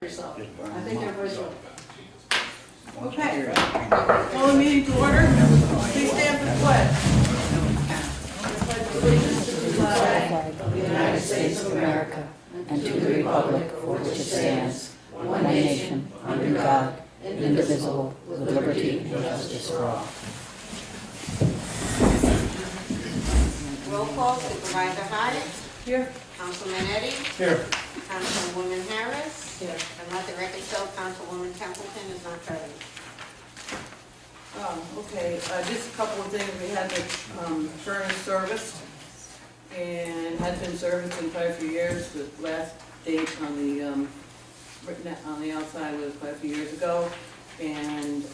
yourself. I think everybody's ready. Okay, call the meeting to order. Please stand for the pledge. Allegiance to the flag Flag of the United States of America and to the republic for which it stands, one nation, under God, indivisible, with liberty and justice for all. Roll call, Supervisor Hyatt. Here. Councilman Eddy. Here. Councilwoman Harris. Here. And let the record show Councilwoman Templeton is not present. Okay, just a couple of things. We had the furnace serviced and has been serviced in quite a few years. The last date on the, written on the outside was quite a few years ago. And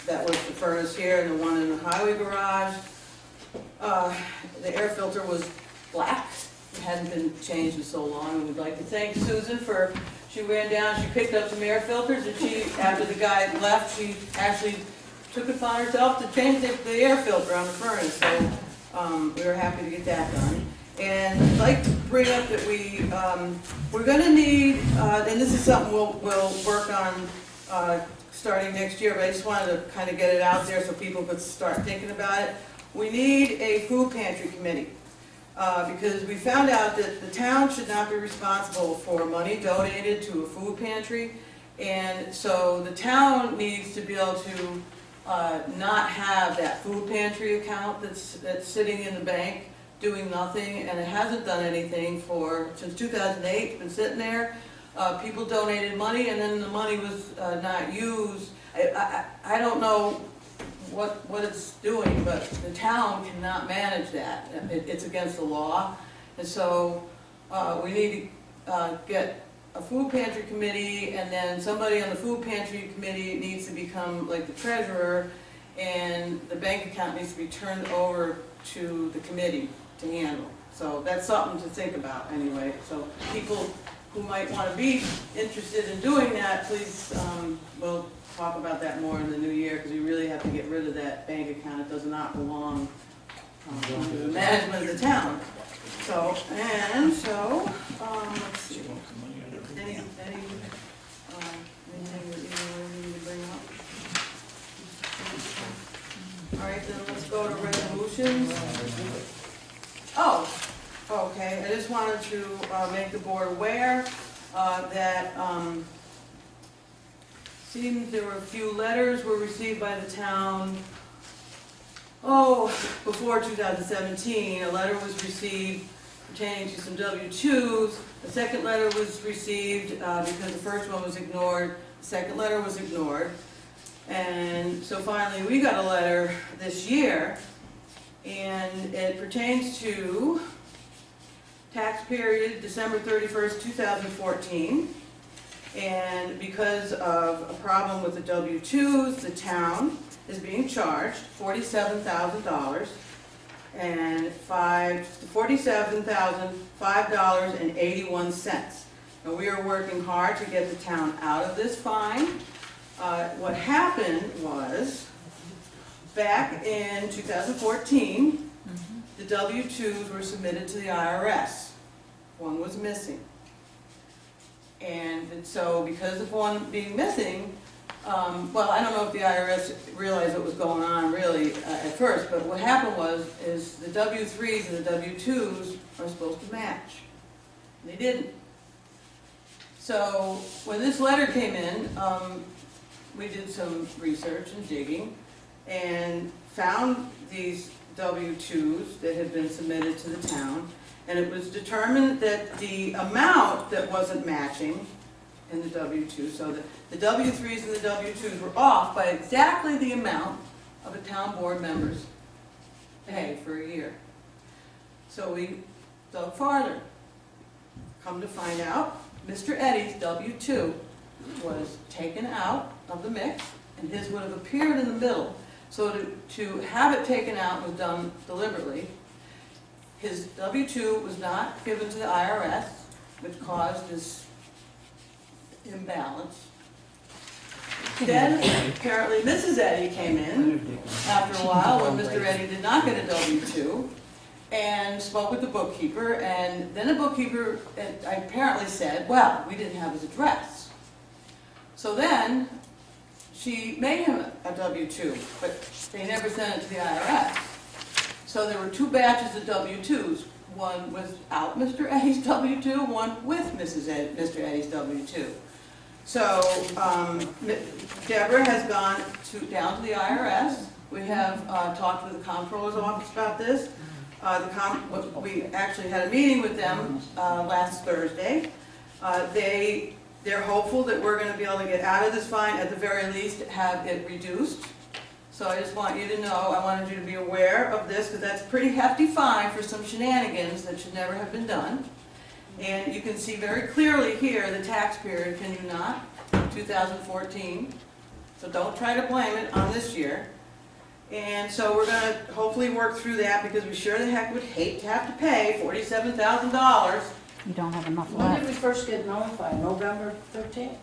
that was the furnace here and the one in the highway garage. The air filter was black. It hadn't been changed in so long, and we'd like to thank Susan for, she ran down, she picked up some air filters, and she, after the guy left, she actually took it upon herself to change the air filter on the furnace, so we were happy to get that done. And I'd like to bring up that we're gonna need, and this is something we'll work on starting next year, but I just wanted to kind of get it out there so people could start thinking about it. We need a food pantry committee. Because we found out that the town should not be responsible for money donated to a food pantry. And so the town needs to be able to not have that food pantry account that's sitting in the bank doing nothing, and it hasn't done anything since 2008, it's been sitting there. People donated money and then the money was not used. I don't know what it's doing, but the town cannot manage that. It's against the law. And so we need to get a food pantry committee, and then somebody on the food pantry committee needs to become like the treasurer, and the bank account needs to be turned over to the committee to handle. So that's something to think about anyway. So people who might want to be interested in doing that, please, we'll talk about that more in the new year, because we really have to get rid of that bank account. It does not belong under the management of the town. So, let's see. Anything that you need to bring up? All right, then let's go to resolutions. Oh, okay, I just wanted to make the board aware that seems there were a few letters were received by the town, before 2017. A letter was received pertaining to some W-2s. The second letter was received because the first one was ignored. The second letter was ignored. And so finally we got a letter this year, and it pertains to tax period December 31st, 2014. And because of a problem with the W-2s, the town is being charged $47,000 and $47,005.81. And we are working hard to get the town out of this fine. What happened was, back in 2014, the W-2s were submitted to the IRS. One was missing. And so because of one being missing, well, I don't know if the IRS realized what was going on really at first, but what happened is the W-3s and the W-2s are supposed to match. They didn't. So when this letter came in, we did some research and digging and found these W-2s that had been submitted to the town. And it was determined that the amount that wasn't matching in the W-2, so the W-3s and the W-2s were off by exactly the amount of a town board member's pay for a year. So we dug farther. Come to find out, Mr. Eddy's W-2 was taken out of the mix, and his would have appeared in the middle. So to have it taken out was done deliberately. His W-2 was not given to the IRS, which caused this imbalance. Then apparently Mrs. Eddy came in after a while when Mr. Eddy did not get a W-2 and spoke with the bookkeeper, and then the bookkeeper apparently said, well, we didn't have his address. So then, she made him a W-2, but they never sent it to the IRS. So there were 2 batches of W-2s, one without Mr. Eddy's W-2, one with Mr. Eddy's W-2. So, Deborah has gone down to the IRS. We have talked with the comptroller's office about this. We actually had a meeting with them last Thursday. They're hopeful that we're gonna be able to get out of this fine, at the very least, have it reduced. So I just want you to know, I wanted you to be aware of this, because that's a pretty hefty fine for some shenanigans that should never have been done. And you can see very clearly here the tax period, can you not? 2014. So don't try to blame it on this year. And so we're gonna hopefully work through that, because we sure the heck would hate to have to pay $47,000. You don't have enough When did left. we first get notified? November 13th?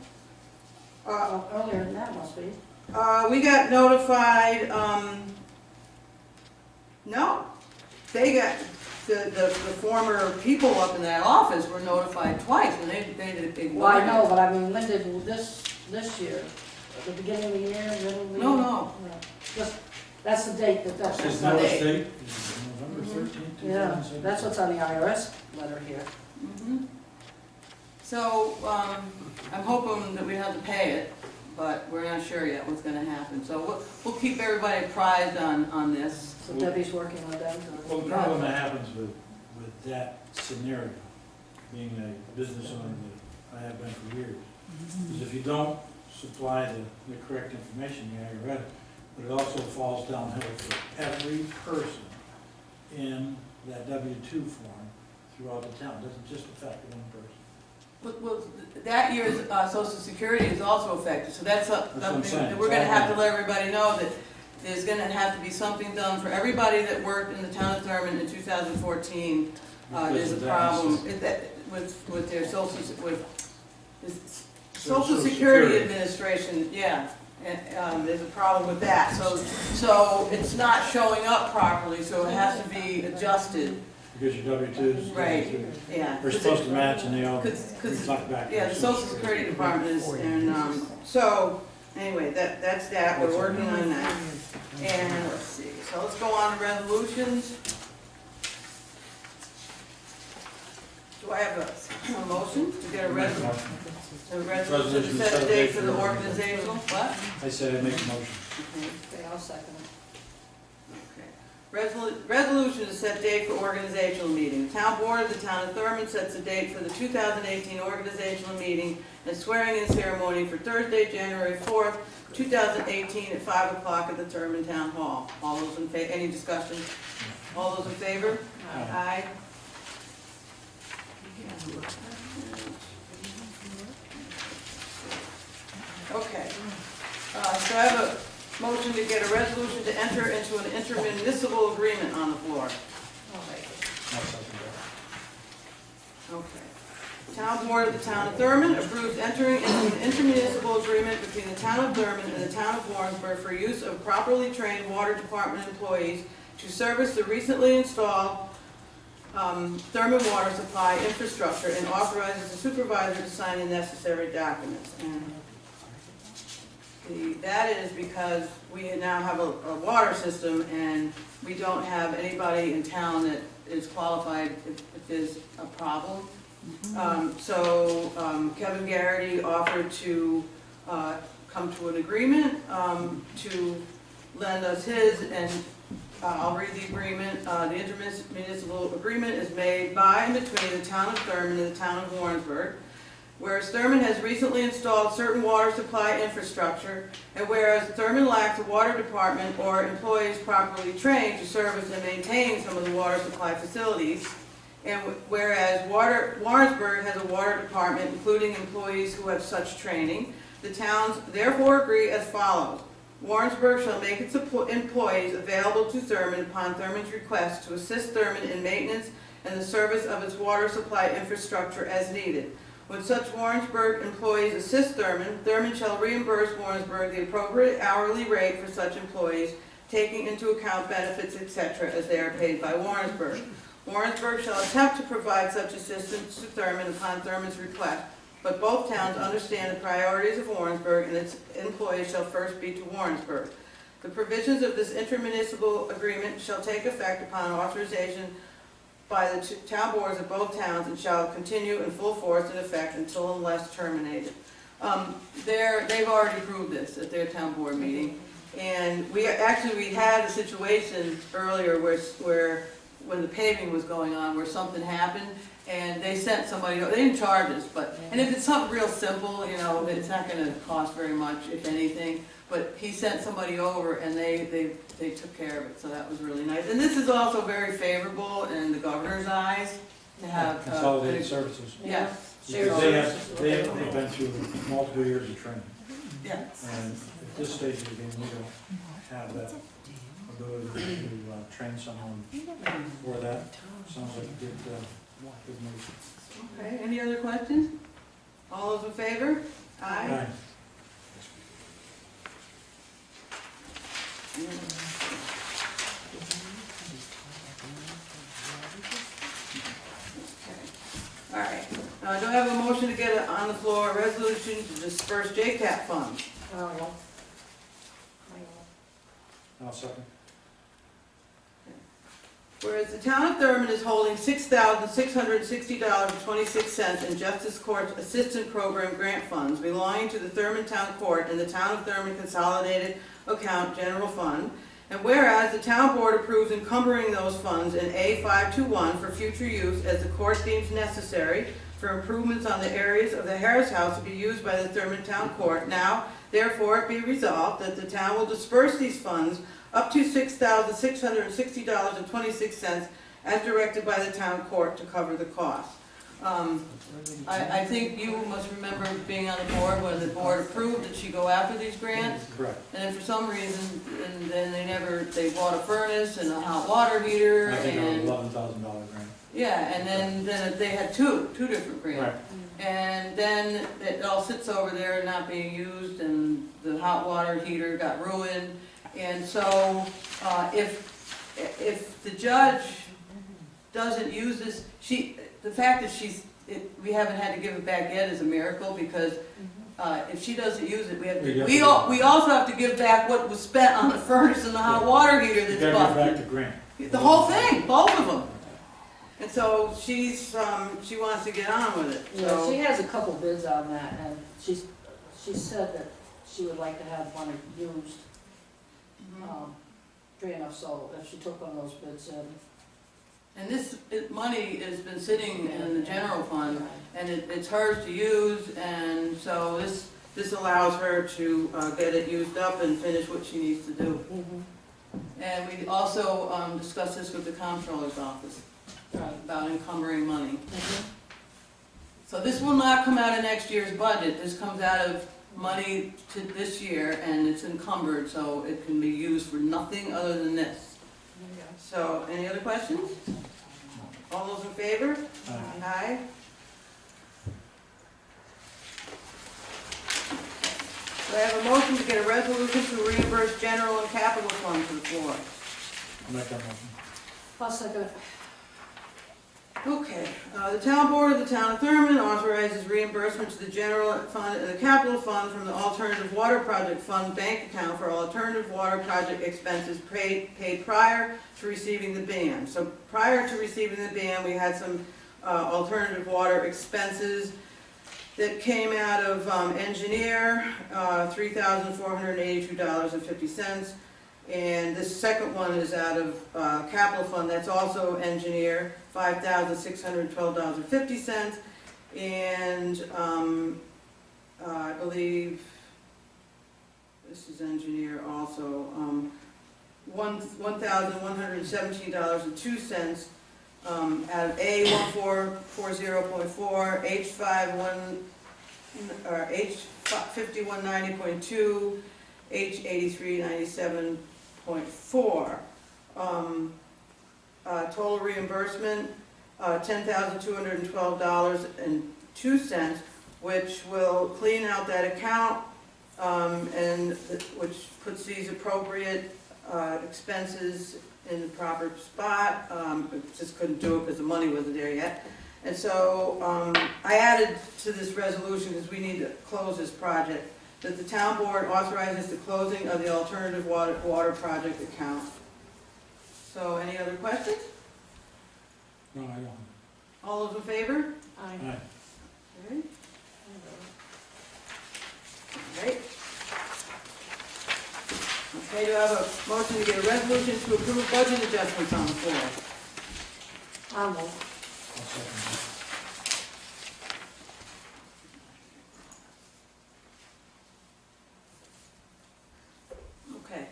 Uh, Earlier than that must be. We got notified, no, they got, the former people up in that office were notified twice, and they did. Well, I know, but I mean, when did this year? At the beginning of the year, middle of the year? No. Just, that's the date that's His the notice date. date is November 13th, Yeah, 2017. that's what's on the IRS letter here. Mhm. So, I'm hoping that we have to pay it, but we're not sure yet what's gonna happen. So we'll keep everybody apprised on this. So Debbie's working with them. Well, the problem that happens with that scenario, being a business owner that I have been for years, is if you don't supply the correct information, the IRS, but it also falls downhill for every person in that W-2 form throughout the town. It doesn't just affect one person. Well, that year's Social Security is also affected, so that's what I'm something saying. that we're gonna have to let everybody know, that there's gonna have to be something done for everybody that worked in the town of Thurman in 2014. Because There's a of that. problem with their this Social Social Security Security. Administration, yeah. And there's a problem with that, so it's not showing up properly, so it has to be adjusted. Because your W-2s. Right. Yeah. They're supposed to match and they all 'Cause- reflect back. Yeah, the Social Security Department is, and, so, anyway, that's that, we're working on that. And, let's see, so let's go on to resolutions. Do I have a motion to get a resolution to set a date for the organizational, what? I said I make a motion. Okay. Okay, I'll second it. Resolution to set date for organizational meeting. The Town Board of the Town of Thurman sets a date for the 2018 organizational meeting and swearing-in ceremony for Thursday, January 4th, 2018 at 5 o'clock at the Thurman Town Hall. All those in favor, any discussion? All those in favor? Aye. Okay. So I have a motion to get a resolution to enter into an intermunicipal agreement on the floor. I'll make it. I'll second that. Okay. Town Board of the Town of Thurman approves entering into an intermunicipal agreement between the Town of Thurman and the Town of Warrensburg for use of properly trained water department employees to service the recently installed Thurman water supply infrastructure, and authorizes the supervisor to sign the necessary documents. And that is because we now have a water system, and we don't have anybody in town that is qualified if there's a problem. Kevin Garrity offered to come to an agreement to lend us his, and I'll read the agreement. The intermunicipal agreement is made by and between the Town of Thurman and the Town of Warrensburg. Whereas Thurman has recently installed certain water supply infrastructure, and whereas Thurman lacks a water department or employees properly trained to service and maintain some of the water supply facilities, and whereas Warrensburg has a water department including employees who have such training, the towns therefore agree as follows. Warrensburg shall make its employees available to Thurman upon Thurman's request to assist Thurman in maintenance and the service of its water supply infrastructure as needed. When such Warrensburg employees assist Thurman, Thurman shall reimburse Warrensburg the appropriate hourly rate for such employees, taking into account benefits, etc., as they are paid by Warrensburg. Warrensburg shall attempt to provide such assistance to Thurman upon Thurman's request, but both towns understand the priorities of Warrensburg, and its employees shall first be to Warrensburg. The provisions of this intermunicipal agreement shall take effect upon authorization by the town boards of both towns and shall continue in full force and effect until unless terminated. They've already approved this at their town board meeting, and we had a situation earlier where when the paving was going on, where something happened, and they sent somebody, they didn't charge us, and if it's something real simple, you know, it's not gonna cost very much, if anything, but he sent somebody over and they took care of it, so that was really nice. And this is also very favorable in the governor's eyes to have. Consolidated services. Yes. Because they've been through multiple years of training. Yes. And at this stage of the game, we don't have that ability to train someone for that. Sounds like a good move. Okay, any other questions? All those in favor? Aye. Aye. All right, do I have a motion to get on the floor a resolution to disperse JCAP funds? I'll second. Whereas the town of Thurman is holding $6,660.26 in Justice Court Assistant Program grant funds belonging to the Thurman Town Court and the Town of Thurman Consolidated Account General Fund, and whereas the town board approves encumbering those funds in A521 for future use as the court deems necessary for improvements on the areas of the Harris House to be used by the Thurman Town Court, now therefore it be resolved that the town will disperse these funds up to $6,660.26 as directed by the town court to cover the cost. I think you must remember being on the board when the board approved that she go after these grants. Correct. And then for some reason, and then they bought a furnace and a hot water heater I think it and, was $11,000 grant. yeah, and then they had two different grants. Right. And then it all sits over there not being used, and the hot water heater got ruined. And so, if the judge doesn't use this, the fact that we haven't had to give it back yet is a miracle, because if she doesn't use it, we also have to give back what was spent on the furnace and the hot water heater You that's gotta give back busted. the grant. The whole thing, both of them. And so she wants to get on with it, Yeah, so. she has a couple bids on that, and she said that she would like to have one used, so if she took one of those bids in. And this money has been sitting in the general fund, and it's hers to use, and so this allows her to get it used up and finish what she needs to do. And we also discussed this with the comptroller's office, about encumbering money. So this will not come out of next year's budget, this comes out of money to this year, and it's encumbered, so it can be used for nothing other than this. So, any other questions? All those in favor? Aye. Aye. Do I have a motion to get a resolution to reimburse general and capital fund to the floor? I'll make that motion. I'll second it. Okay, the town board of the town of Thurman authorizes reimbursement to the general fund and the capital fund from the alternative water project fund bank account for alternative water project expenses paid prior to receiving the ban. So prior to receiving the ban, we had some alternative water expenses that came out of engineer, $3,482.50. And this second one is out of capital fund, that's also engineer, $5,612.50. And I believe, this is engineer also, $1,117.02 out of A1440.4, H5190.2, H8397.4. Total reimbursement, $10,212.02, which will clean out that account, and which puts these appropriate expenses in the proper spot. Just couldn't do it because the money wasn't there yet. And so, I added to this resolution, because we need to close this project, that the town board authorizes the closing of the alternative water project account. So, any other questions? No, I don't. All those in favor? I, Aye. Okay. Right. Okay, do I have a motion to get a resolution to approve budget adjustments on the floor? I'll move. I'll second Okay.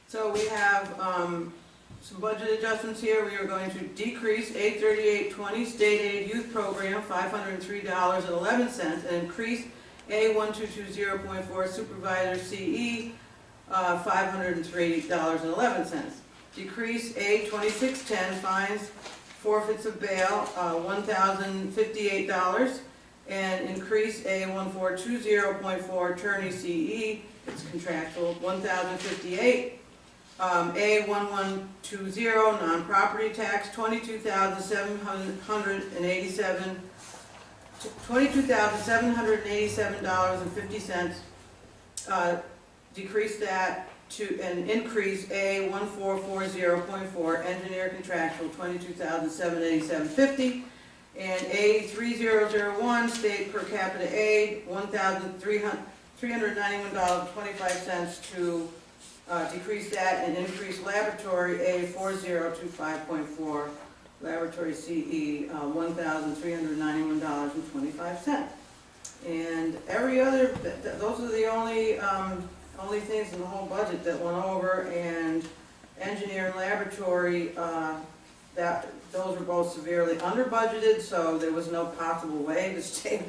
So we have, some budget adjustments here. We are going to decrease 83820 state aid youth program, $503.11, and increase A1220.4 supervisor CE, $503.11. Decrease A2610 fines, forfeits of bail, $1,058, and increase A1420.4 attorney CE, it's contractual, $1,058. A1120 non-property tax, $22,787.50. Decrease that to, and increase A1440.4 engineer contractual, $22,787.50. And A3001 state per capita aid, $1,391.25 to decrease that and increase laboratory A4025.4, laboratory CE, $1,391.25. And every other, those are the only things in the whole budget that went over, and engineer and laboratory, those were both severely under budgeted, so there was no possible way to stay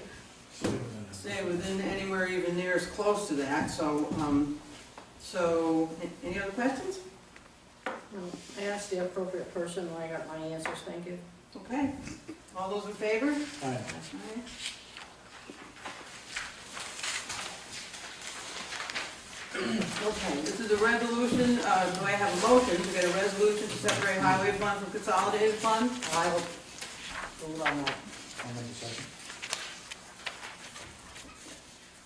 within anywhere even near as close to that, so, any other questions? No, I asked the appropriate person when I got my answers, thank you. Okay, all those in favor? Aye. Aye. Okay, this is a resolution, do I have a motion to get a resolution to separate highway fund from consolidated fund? I will move on that. I'll make a second.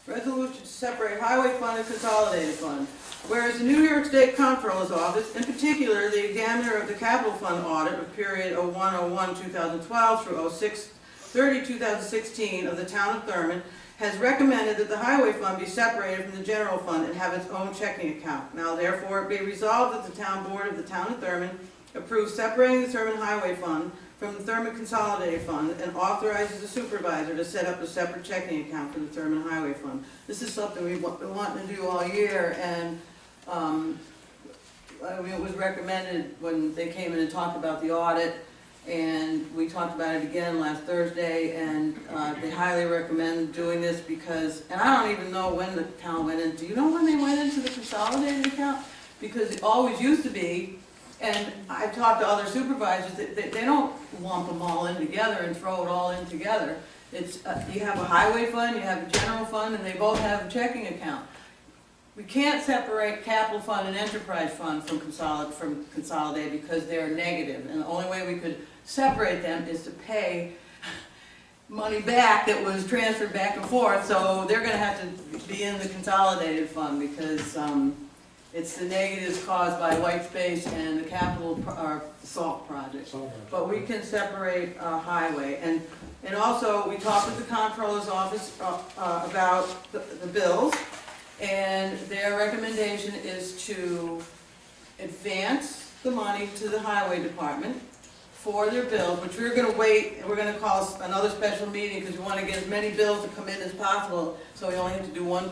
Resolution to separate highway fund and consolidated fund. Whereas the New York State Comptroller's Office, in particular, the examiner of the capital fund audit of period 01/01/2012 through 06/30/2016 of the town of Thurmond, has recommended that the highway fund be separated from the general fund and have its own checking account. Now therefore it be resolved that the town board of the town of Thurmond approves separating the Thurmond Highway Fund from the Thurmond Consolidated Fund and authorizes the supervisor to set up a separate checking account for the Thurmond Highway Fund. This is something we've been wanting to do all year, and it was recommended when they came in and talked about the audit, and we talked about it again last Thursday, and they highly recommend doing this because, and I don't even know when the town went in. Do you know when they went into the consolidated account? Because it always used to be, and I've talked to other supervisors, they don't lump them all in together and throw it all in together. It's, you have a highway fund, you have a general fund, and they both have a checking account. We can't separate capital fund and enterprise fund from consolidated because they're negative, and the only way we could separate them is to pay money back that was transferred back and forth, so they're gonna have to be in the consolidated fund because it's the negatives caused by white space and the capital, or salt project. But we can separate highway, and also we talked with the comptroller's office about the bills, and their recommendation is to advance the money to the highway department for their bills, which we're gonna wait, and we're gonna call another special meeting because we wanna get as many bills to come in as possible, so we only have to do one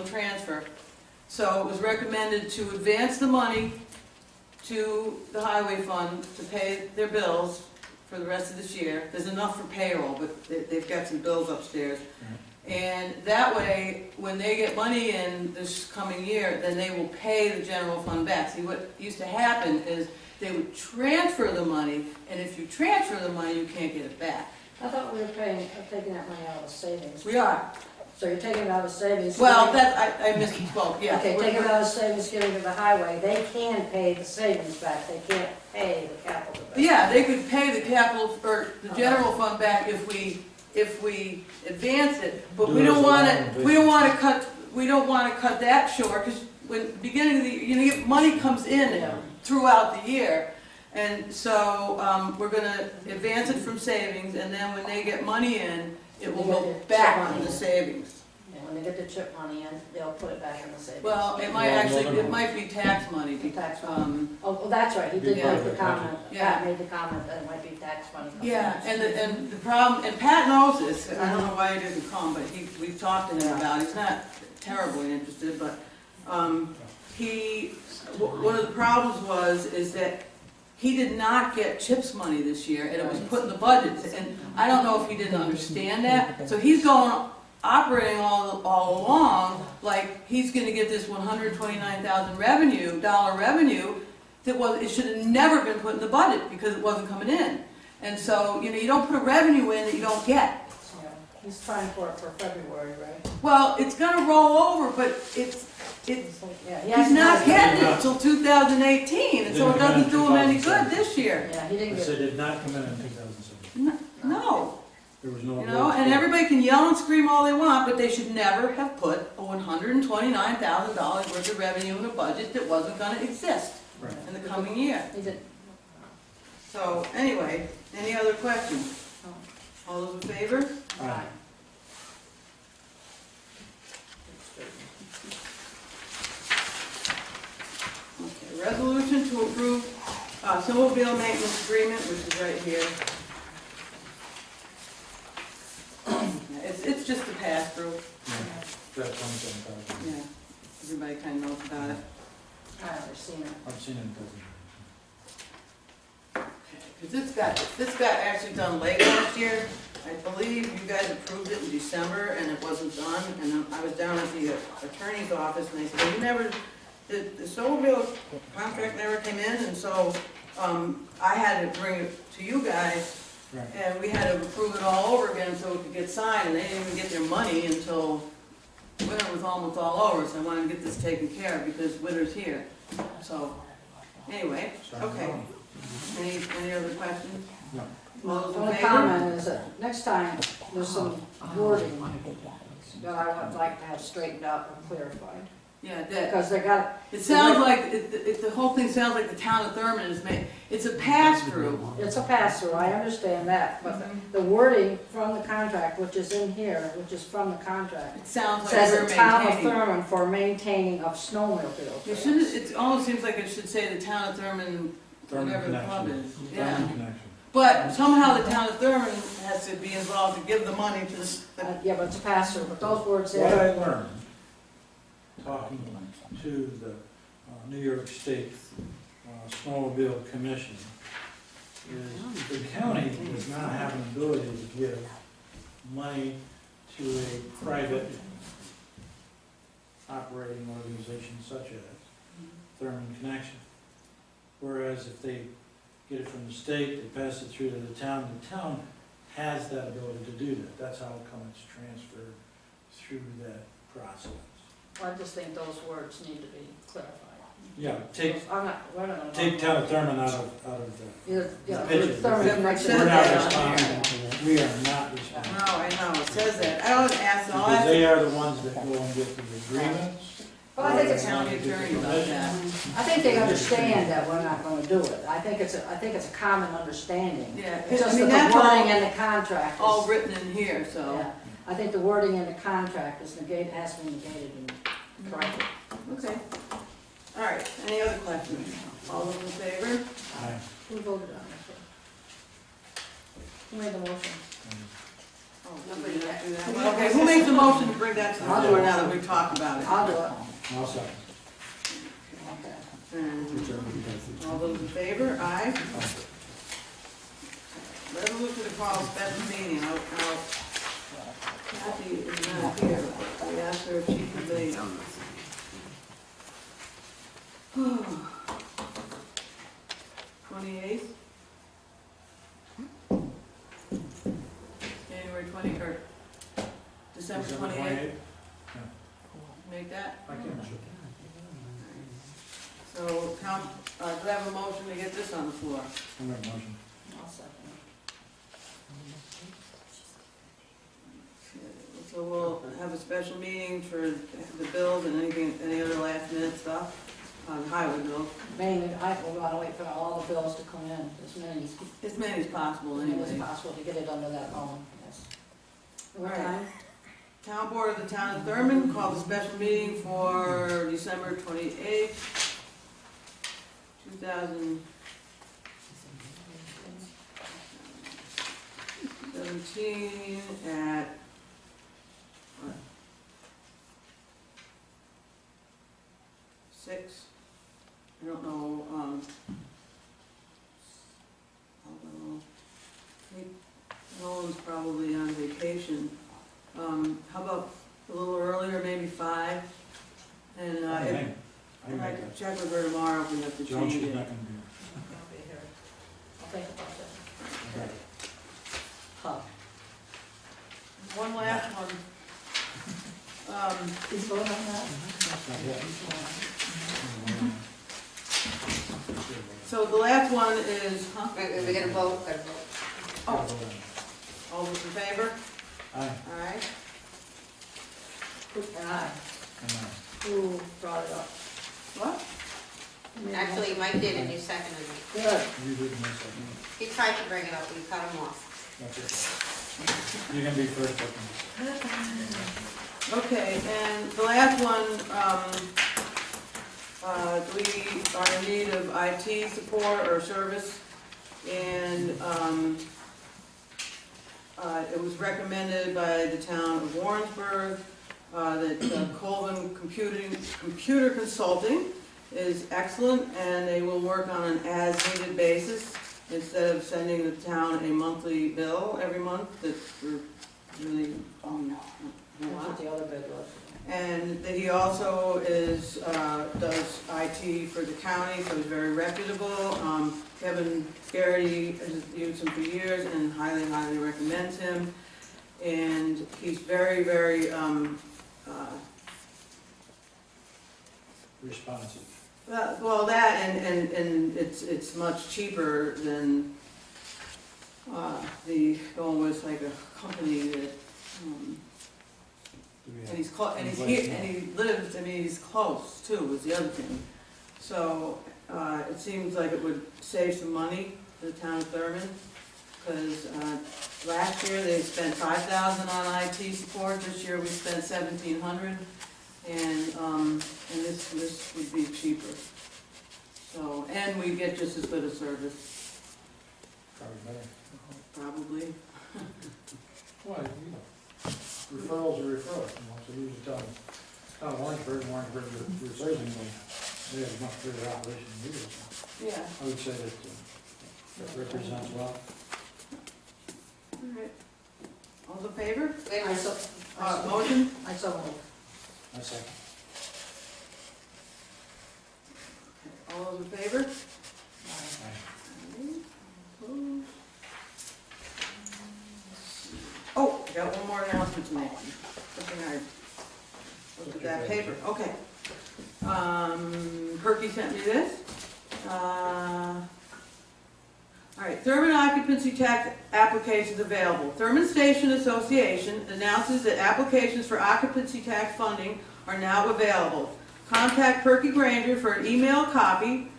transfer. So it was recommended to advance the money to the highway fund to pay their bills for the rest of this year. There's enough for payroll, but they've got some bills upstairs. And that way, when they get money in this coming year, then they will pay the general fund back. See, what used to happen is they would transfer the money, and if you transfer the money, you can't get it back. I thought we were taking that money out of savings. We are. So you're taking it out of savings? Well, I misspoke, yeah. Okay, take it out of savings, giving to the highway, they can pay the savings back, they can't pay the capital. Yeah, they could pay the capital, or the general fund back if we advance it, but Do we it don't as a wanna, loan we don't wanna cut that short, because when, beginning of the, money comes in Yeah. throughout the year. And so, we're gonna advance it from savings, and then when they get money in, it will go back in the savings. Yeah, when they get the chip money in, they'll put it back in the savings. Well, it might actually, it might be tax money. The tax money. Um, Oh, that's right, he did Yeah. make the comment, Yeah. Pat made the comment that it might be tax money. coming Yeah, in. and the problem, and Pat knows this, I don't know why he didn't come, but we've talked to him about it, he's not terribly interested, but, one of the problems is that he did not get CHIPS money this year, and it was put in the budget, and I don't know if he didn't understand that, so he's operating all along, like, he's gonna get this $129,000 dollar revenue, it should have never been put in the budget, because it wasn't coming in. And so, you don't put a revenue in that you don't get. Yeah, he's trying for it for February, right? Well, it's gonna roll over, but Yeah, he he's hasn't not had- getting it till 2018, and so it doesn't do him any good this year. Yeah, he I didn't get said it. it did not come in 2017. No, There was no. and everybody can yell and scream all they want, but they should never have put a $129,000 worth of revenue in a budget that wasn't gonna exist Right. in the coming year. He did. So, anyway, any other questions? All those in favor? Aye. Okay, resolution to approve snowmobile maintenance agreement, which is right here. It's just a pass-through, Yeah, that's 27,000. yeah, everybody kind of knows about it. I've never seen it. I've seen it, doesn't Because this got actually done late last year. I believe you guys approved it in December and it wasn't done. And I was down at the attorney's office and they said, well, you never, the snowmobile contract never came in. And so, I had to bring it to you guys Right. and we had to approve it all over again so it could get signed. And they didn't even get their money until winter was almost all over. So I wanted to get this taken care of because winter's here. So, anyway, Sorry. okay. Any other questions? No. All those The in only favor? comment is that next time, there's some wording that I would like to have straightened out and clarified. Yeah, that, Because they got, it sounds like, the whole thing sounds like the town of Thurman is made, it's a pass-through. it's a pass-through, I understand that, but the wording from the contract, which is in here, which is from the contract, It sounds like says we're the town of maintaining. Thurman for maintaining of snowmobile It trails. shouldn't, it almost seems like it should say the town of Thurman, Thurman whatever the club connection. is. Yeah, Thurman connection. but somehow the town of Thurman has to be involved to give the money to the, Yeah, but it's a pass-through, but those words What there, I learned, talking to the New York State Snowmobile Commission, is the county does not have an ability to give money to a private operating organization such as Thurman Connection. Whereas if they get it from the state, they pass it through to the town has that ability to do that. That's how come it's transferred through that process. I just think those words need to be clarified. Yeah, We're not gonna. take town of Thurman out of the, Yeah, picture. Thurman connection. We're we're not not responsible. responsible, we are not no, responsible. I know, it says that. I was asked, I'll Because ask they are the ones that go and get the agreements. But I think the it's, county attorney about that. I think they understand that we're not gonna do it. I think it's a common understanding. Yeah, It's I just mean, that that's the wording all, in the contract all is, written in here, so, yeah. I think the wording in the contract is negated, has to be negated and corrected. okay. All right, any other questions? All those in favor? Aye. Who voted on it? Who made the motion? Oh, somebody has to do that. Well, okay, who makes the motion to bring that to the I'll do floor it. now that we've talked about it? I'll do it. I'll second. Okay. And all those in favor? Aye. Resolution to call a special meeting. Kathy is not here. We asked her if she could leave. Twenty-eighth? January 20, or December 28th? Make that? I can. So, do I have a motion to get this on the floor? I'll make a motion. I'll second So we'll have a special meeting for the bills and any other last minute stuff on highway bills, it. Mainly, we're gonna wait for all the bills to come in, as many as possible as anyway. possible to get it under that loan, yes. What All right. time? Town Board of the Town of Thurman called a special meeting for December 28th, 2017 at, what? 6? I don't know, I think Nolan's probably on vacation. How about a little earlier, maybe 5? And I if think I'd like that. to check with her tomorrow if we have to Joan, change she's it. not gonna be here. I'll be here. I'll think about it. Okay. Huh. One last one. He's voting on that? Not yet. So the last one is, We're gonna vote, oh, all those in favor? Aye. All right. And I, And aye. who brought it up? What? Actually, Mike did and you seconded it. Good. You did my second. He tried to bring it up, we cut him off. That's it. You can be first, second. Okay, and the last one, we are in need of IT support or service, and it was recommended by the town of Warrensburg that Colvin Computer Consulting is excellent, and they will work on an as-needed basis instead of sending the town a monthly bill every month that we're really, That's what the other bid was. and that he also does IT for the county, so he's very reputable. Kevin Garrity has used him for years and highly, highly recommends him. And he's very, very, Responsive. well, that and it's much cheaper than the going with like a company that, Do we and have? he's and he's here, and he lives, I mean, he's close too, is the other thing. So, it seems like it would save some money for the town of Thurman, because, last year they spent $5,000 on IT support, this year we spent $1,700, and this would be cheaper. So, and we get just as good a service, Probably better. probably. Well, you know, referrals are referrals, you know, so usually town of Warrensburg refers anybody. They have a much bigger operation than we do, so Yeah. I would say that that represents well. All right. All in favor? Wait a I minute, so, Motion? I so moved. I second. All those in favor? Aye. Oh, I got one more announcement to make. Something I looked at that paper, okay. Perky sent me this. All right, Thurman occupancy tax applications available. Thurman Station Association announces that applications for occupancy tax funding are now available. Contact Perky Granger for an email copy,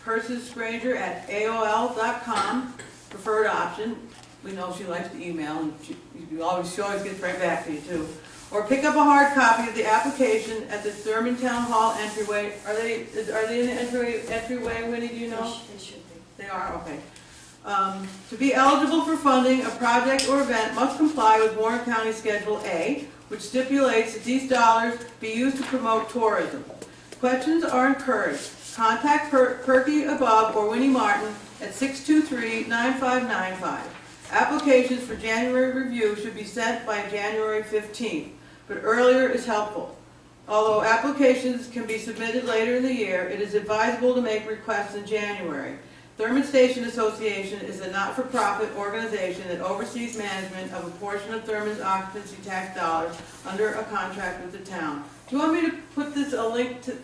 persisgranger@aol.com, preferred option. We know she likes to email, and she always gets right back to you too. Or pick up a hard copy of the application at the Thurman Town Hall entryway. Are they in the entryway, Winnie, do you know? They should be. They are, okay. To be eligible for funding, a project or event must comply with Warren County Schedule A, which stipulates that these dollars be used to promote tourism. Questions are encouraged. Contact Perky above or Winnie Martin at 623-9595. Applications for January review should be sent by January 15th, but earlier is helpful. Although applications can be submitted later in the year, it is advisable to make requests in January. Thurman Station Association is a not-for-profit organization that oversees management of a portion of Thurman's occupancy tax dollars under a contract with the town. Do you want me to put this, a link to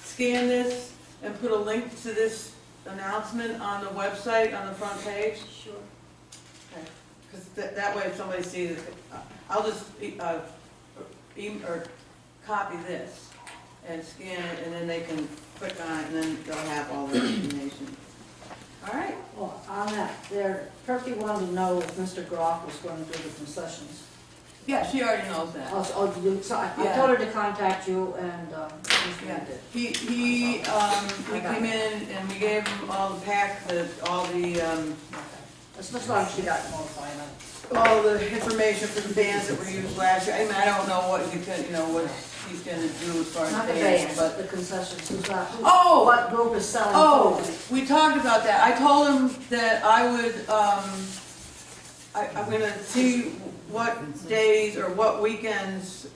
scan this and put a link to this announcement on the website, on the front page? Sure. Because that way if somebody sees it, I'll just or copy this and scan it, and then they can click on it, and then they'll have all the information. All right? Well, on that, there, Turkey wanted to know if Mr. Groff was going to do the concessions. Yeah, she already knows that. Oh, you, so I Yeah. told her to contact you and, Yeah, did. he came in and we gave him all the all the, It's just like she got notified of it. all the information for the bands that were used last year. I mean, I don't know what you can, what he's gonna do as far as Not the bands, bands, but. but the concessions, who's not, Oh! what group is selling Oh, food? we talked about that. I told him that I would, I'm gonna see what days or what weekends,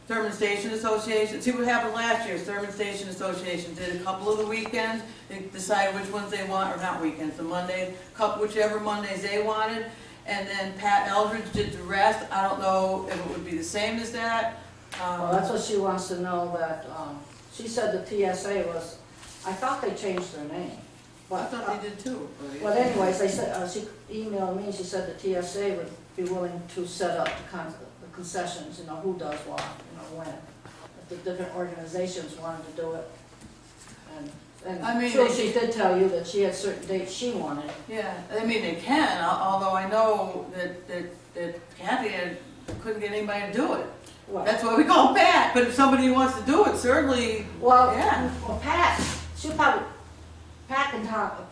Thurman Station Association, see what happened last year. Thurman Station Association did a couple of the weekends. They decided which ones they want, or not weekends, the Mondays, whichever Mondays they wanted. And then Pat Eldridge did the rest. I don't know if it would be the same as that. Well, that's what she wants to know, that, she said the TSA was, I thought they changed their name. I But, thought they did too. But anyways, they said, she emailed me, she said the TSA would be willing to set up the concessions, who does what, when. If the different organizations wanted to do it. I mean, And true, she did tell you that she had certain dates she wanted. Yeah, I mean, they can, although I know that Kathy couldn't get anybody to do it. Well, That's why we call Pat, but if somebody wants to do it, certainly, Well, yeah. Pat, she'll probably,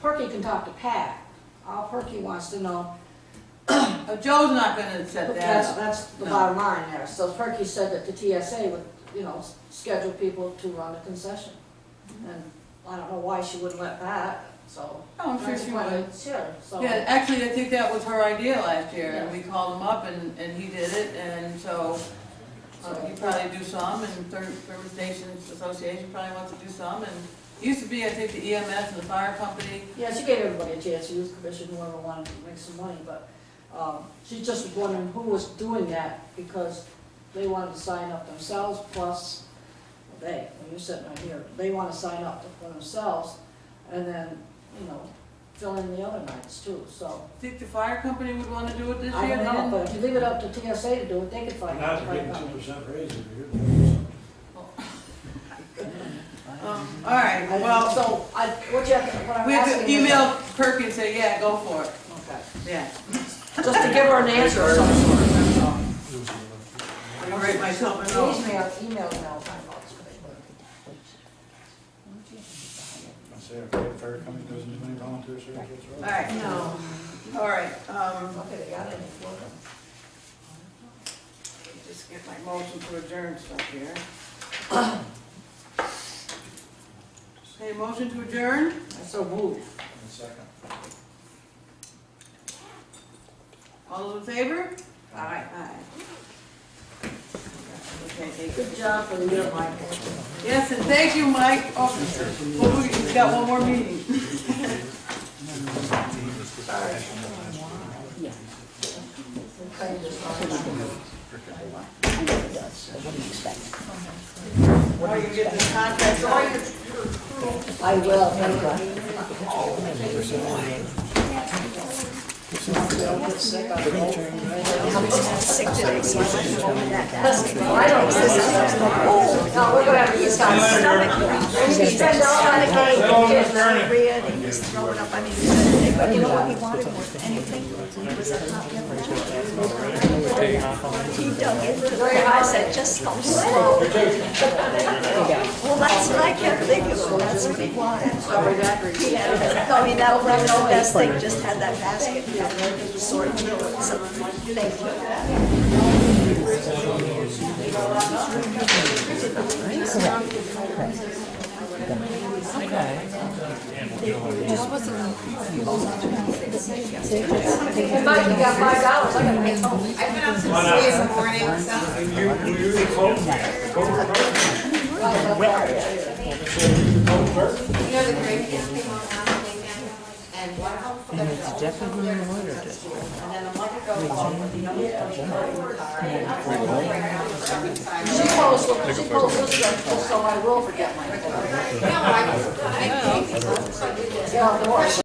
Perky can talk to Pat. All Perky wants to know, Joe's not gonna set that up. that's the No. bottom line there. So Perky said that the TSA would, schedule people to run the concession. And I don't know why she wouldn't let Pat, so. Oh, I'm sure she would. Sure, so. Yeah, actually, I think that was her idea last year, and we called him up and he did it, and so, he probably do some, and Thurman Station Association probably wants to do some, and it used to be, I think, the EMS and the fire company. Yeah, she gave everybody a chance, youth commission, whoever wanted to make some money, but, she's just wondering who was doing that, because they wanted to sign up themselves, plus, when you're sitting right here, they wanna sign up for themselves, and then, fill in the other nights too, so. Think the fire company would wanna do it this I year? don't know, then? but if you leave it up to TSA to do it, they could find out. Not to give them 2% raise every year. All right, well, So, what I'm we have asking to is. email Perky and say, yeah, go for it, Okay, yeah. just to give her an answer or something, that's all. I'll write myself a Please note. email me all the time about this. I say, okay, the fire company doesn't do any volunteer service All whatsoever. right, all right, Okay, they got it in Florida. just get my motion to adjourn stuff here. Okay, motion to adjourn? I so moved. And second. All those in favor? All right. Aye. Okay, thank you. Good job for the year, Michael. Yes, and thank you, Mike. Oh, we've got one more meeting. Are you get the contract? I will, thank you. I don't. No, we're gonna have to use time. Spend all on the gate. But you know what he wanted more than anything? He was a top He dug into the ground. I said, just go slow. Well, that's what I kept thinking, well, that's what he wanted. Sorry, that reads. He had, I mean, that was the best thing, just had that basket, sort of, so, thank you. Hey, Mike, you got $5, I gotta make home. I've been up since 3 in the morning, so. You know the grave just came on last weekend, and And it's definitely ordered. And then a month ago, the young lady car. She posed this just so I will forget my phone. Yeah, of course.